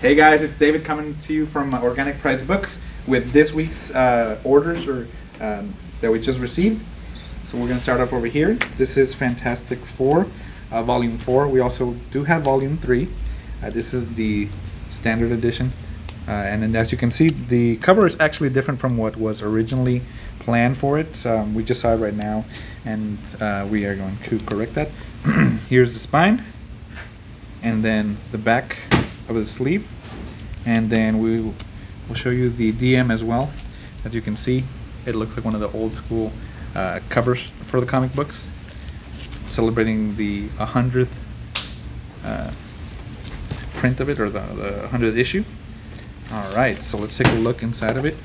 Hey guys, it's David coming to you from Organic Price Books with this week's orders that we just received. So we're going to start off over here. This is Fantastic Four, Volume 4. We also do have Volume 3. This is the standard edition. And then as you can see, the cover is actually different from what was originally planned for it. We just saw it right now, and we are going to correct that. Here's the spine, and then the back of the sleeve, and then we'll show you the DM as well. As you can see, it looks like one of the old school covers for the comic books, celebrating the 100th print of it, or the 100th issue. Alright, so let's take a look inside of it.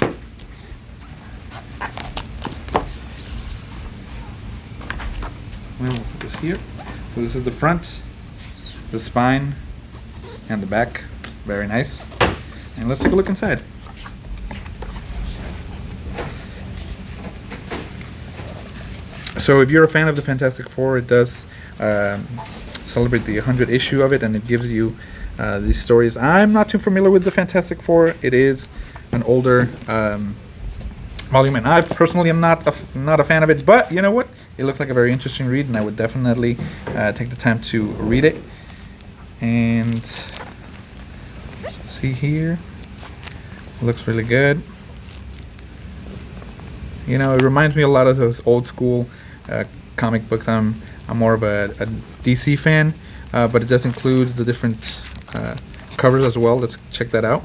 We'll put this here. So this is the front, the spine, and the back. Very nice. And let's take a look inside. So if you're a fan of the Fantastic Four, it does celebrate the 100th issue of it, and it gives you these stories. I'm not too familiar with the Fantastic Four. It is an older volume, and I personally am not a fan of it, but you know what? It looks like a very interesting read, and I would definitely take the time to read it. And let's see here. It looks really good. You know, it reminds me a lot of those old school comic books. I'm more of a DC fan, but it does include the different covers as well. Let's check that out.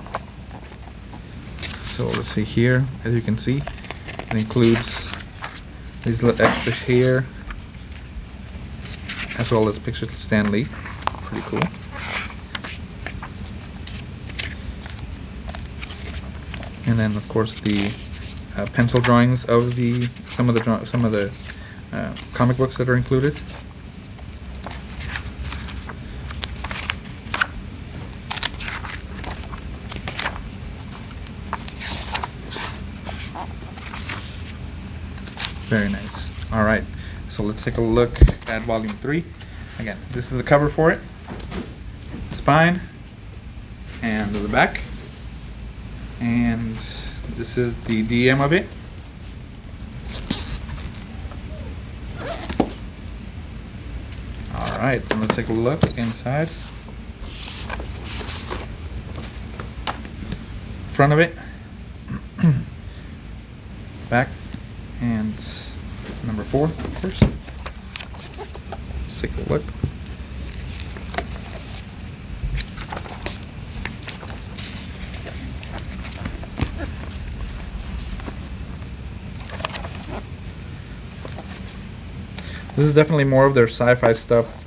So let's see here. As you can see, it includes these little extras here, as well as pictures of Stan Lee. Pretty cool. And then, of course, the pencil drawings of some of the comic books that are included. Very nice. All right, so let's take a look at Volume 3. Again, this is the cover for it, spine, and the back. And this is the DM of it. All right, and let's take a look inside. Front of it, back, and number 4, of course. Let's take a look. This is definitely more of their sci-fi stuff.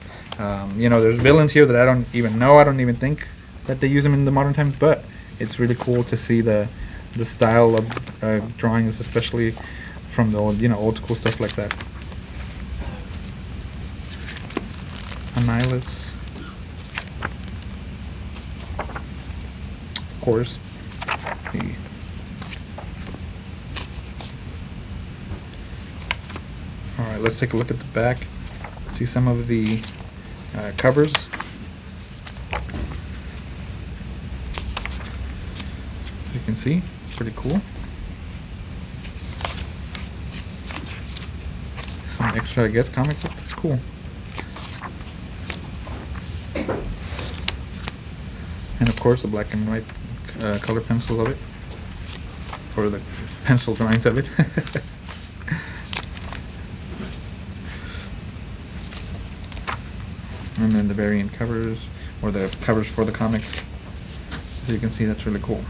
You know, there's villains here that I don't even know. I don't even think that they use them in the modern times, but it's really cool to see the style of drawings, especially from the old school stuff like that. Annihilus, of course. Alright, let's take a look at the back. See some of the covers. You can see, it's pretty cool. Some extra, I guess, comic book. That's cool. And of course, the black and white color pencils of it, or the pencil drawings of it. And then the variant covers, or the covers for the comics. As you can see, that's really cool.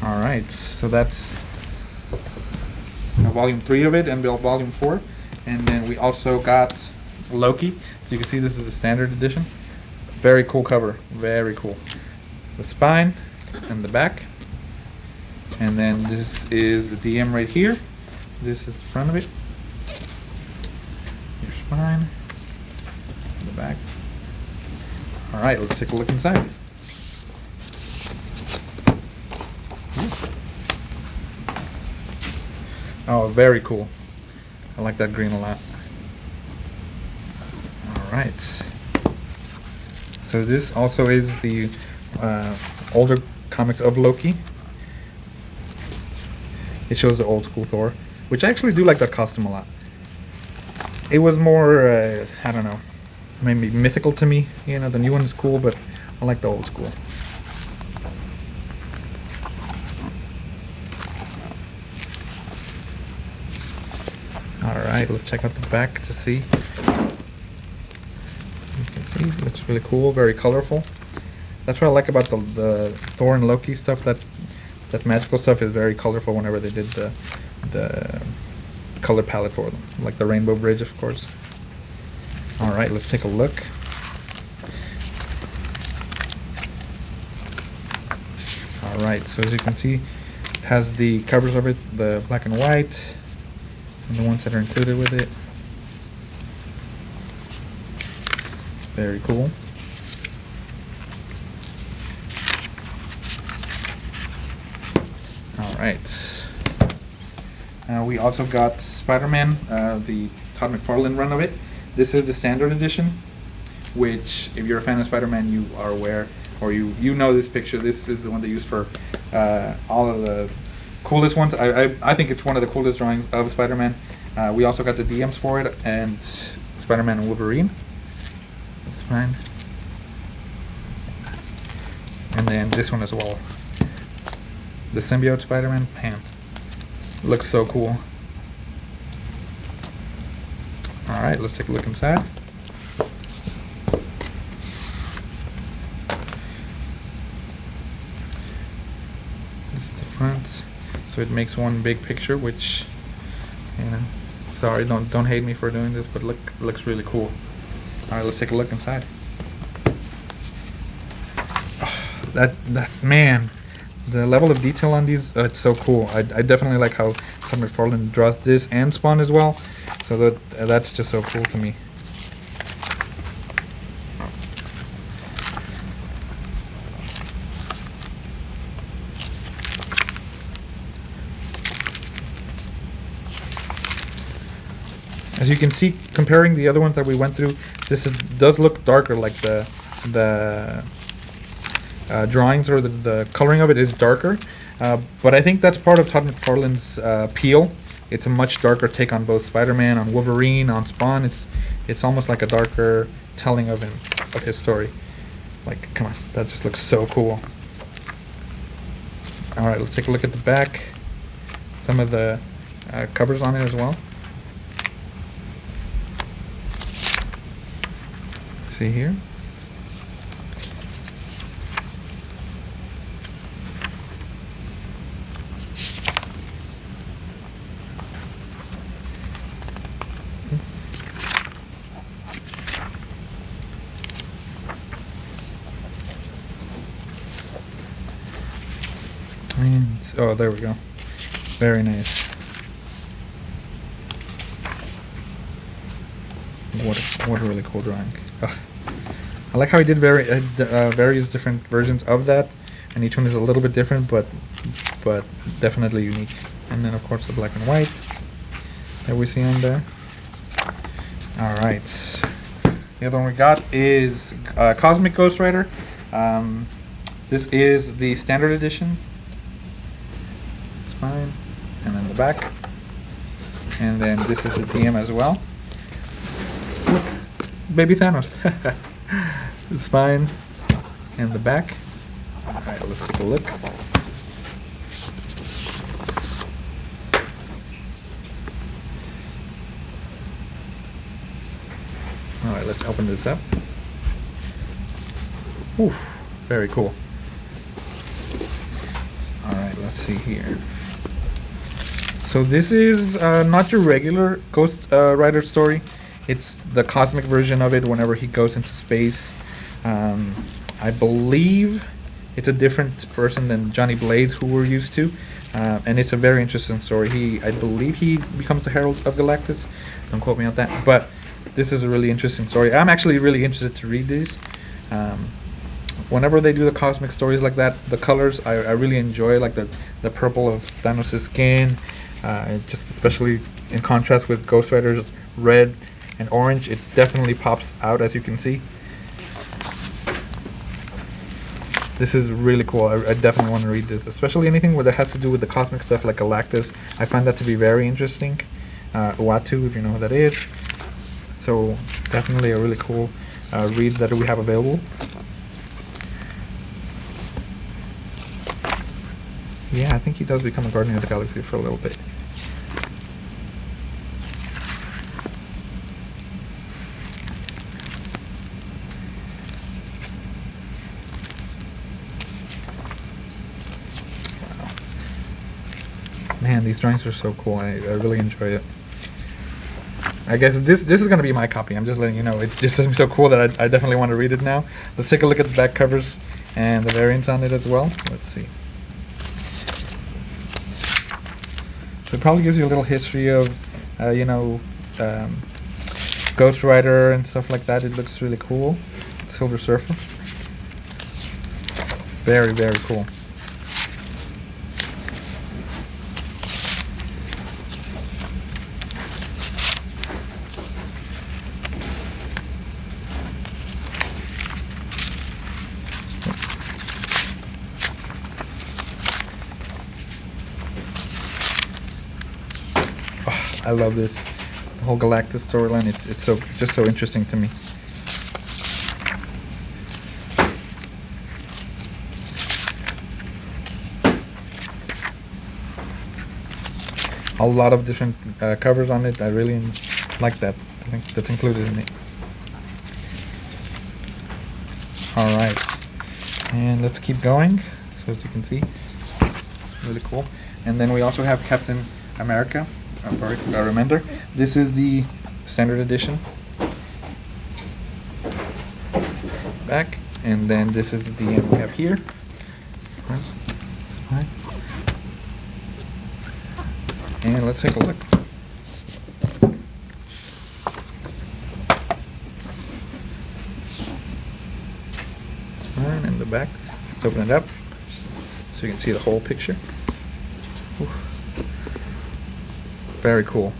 Alright, so that's Volume 3 of it, and Volume 4. And then we also got Loki. So you can see this is a standard edition. Very cool cover, very cool. The spine and the back, and then this is the DM right here. This is the front of it, your spine, and the back. Alright, let's take a look inside. Oh, very cool. I like that green a lot. Alright. So this also is the older comics of Loki. It shows the old school Thor, which I actually do like that costume a lot. It was more, I don't know, maybe mythical to me. You know, the new one is cool, but I like the old school. Alright, let's check out the back to see. You can see it looks really cool, very colorful. That's what I like about the Thor and Loki stuff, that magical stuff is very colorful whenever they did the color palette for them. Like the Rainbow Bridge, of course. Alright, let's take a look. Alright, so as you can see, it has the covers of it, the black and white, and the ones that are included with it. Very cool. Alright. We also got SpiderMan, the Todd McFarlane run of it. This is the standard edition, which, if you're a fan of SpiderMan, you are aware, or you know this picture. This is the one they use for all of the coolest ones. I think it's one of the coolest drawings of Spider-Man. We also got the DMs for it, and Spider-Man and Wolverine. That's fine. And then this one as well. The symbiote Spider-Man pan. Looks so cool. Alright, let's take a look inside. This is the front. So it makes one big picture, which, you know, sorry, don't hate me for doing this, but looks really cool. Alright, let's take a look inside. Oh, that's man, the level of detail on these, it's so cool. I definitely like how Todd McFarlane draws this and Spawn as well. So that's just so cool to me. As you can see, comparing the other ones that we went through, does look darker. Like the drawings or the coloring of it is darker, but I think that's part of Todd McFarlane's appeal. It's a much darker take on both Spider-Man, on Wolverine, on Spawn. It's almost like a darker telling of his story. Like, come on, that just looks so cool. All right, let's take a look at the back. Some of the covers on it as well. See here. And, oh, there we go. Very nice. What a really cool drawing. I like how he did various different versions of that, and each one is a little bit different, but definitely unique. And then of course the black and white that we see on there. All right. The other one we got is Cosmic Ghost Rider. This is the standard edition. Spine, and then the back, and then this is the DM as well. Look, baby Thanos. The spine and the back. Alright, let's take a look. Alright, let's open this up. Oof, very cool. Alright, let's see here. So this is not your regular Ghost Rider story. It's the cosmic version of it whenever he goes into space. I believe it's a different person than Johnny Blaze, who we're used to. And it's a very interesting story. I believe he becomes the Herald of Galactus. Don't quote me on that. But this is a really interesting story. I'm actually really interested to read these. Whenever they do the cosmic stories like that, the colors I really enjoy, like the purple of Thanos' skin. Just especially in contrast with Ghost Rider's red and orange, it definitely pops out, as you can see. This is really cool. I definitely want to read this, especially anything that has to do with the cosmic stuff like Galactus. I find that to be very interesting. Uatu, if you know who that is. So definitely a really cool read that we have available. Yeah, I think he does become a Guardian of the Galaxy for a little bit. Man, these drawings are so cool. I really enjoy it. I guess this is going to be my copy. I'm just letting you know. It just seems so cool that I definitely want to read it now. Let's take a look at the back covers and the variants on it as well. Let's see. So it probably gives you a little history of, Ghost Rider and stuff like that. It looks really cool. Silver Surfer. Very, very cool. I love this, the whole Galactus storyline. It's just so interesting to me. A lot of different covers on it. I really like that. I think that's included in it. All right, and let's keep going. So as you can see, really cool. And then we also have Captain America. Remember, this is the standard edition back, and then this is the end we have here. And let's take a look. And in the back, let's open it up so you can see the whole picture. Oof. Very cool.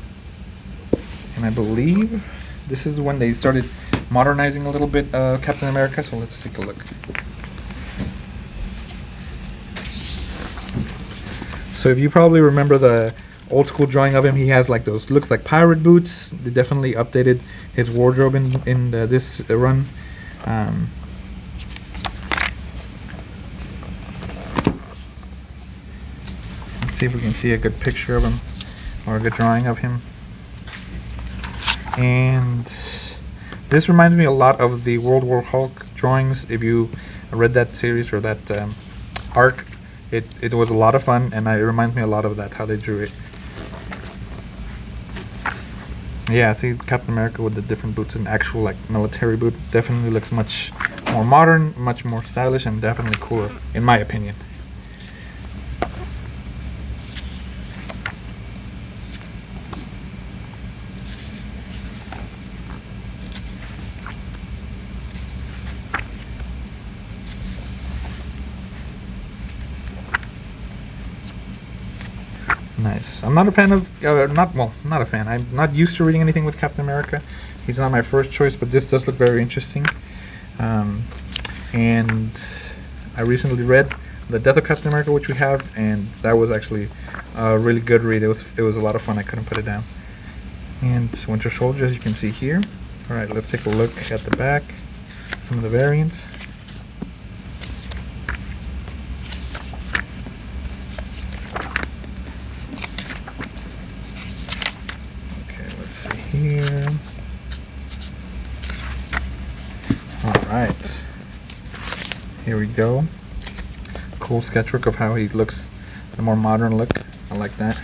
And I believe this is when they started modernizing a little bit Captain America, so let's take a look. So if you probably remember the old school drawing of him, he has like those, looks like pirate boots. They definitely updated his wardrobe in this run. Let's see if we can see a good picture of him, or a good drawing of him. And this reminds me a lot of the World War Hulk drawings. If you read that series or that arc, it was a lot of fun, and it reminds me a lot of that, how they drew it. Yeah, see Captain America with the different boots, and actual like military boot. Definitely looks much more modern, much more stylish, and definitely cooler, in my opinion. Nice. I'm not a fan of, not a fan. I'm not used to reading anything with Captain America. He's not my first choice, but this does look very interesting. And I recently read The Death of Captain America, which we have, and that was actually a really good read. It was a lot of fun. I couldn't put it down. And Winter Soldier, as you can see here. All right, let's take a look at the back. Some of the variants. Here. Alright. Here we go. Cool sketchwork of how he looks, the more modern look. I like that.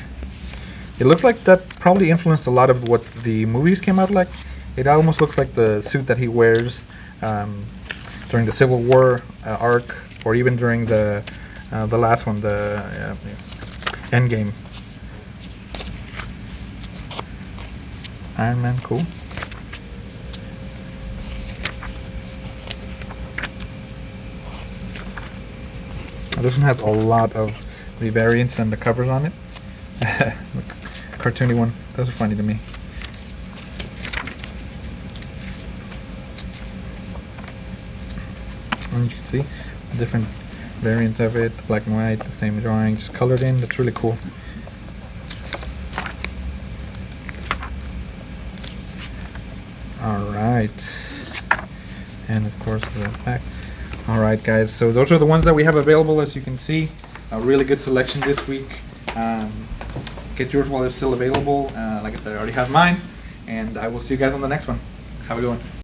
It looks like that probably influenced a lot of what the movies came out like. It almost looks like the suit that he wears during the Civil War arc, or even during the last one, the Endgame. Iron Man, cool. This one has a lot of the variants and the covers on it. Look. cartoony one. Those are funny to me. And you can see the different variants of it, the black and white, the same drawing, just colored in. That's really cool. Alright, and of course the back. Alright guys, so those are the ones that we have available. As you can see, a really good selection this week. Get yours while they're still available. Like I said, I already have mine, and I will see you guys on the next one. Have a good one.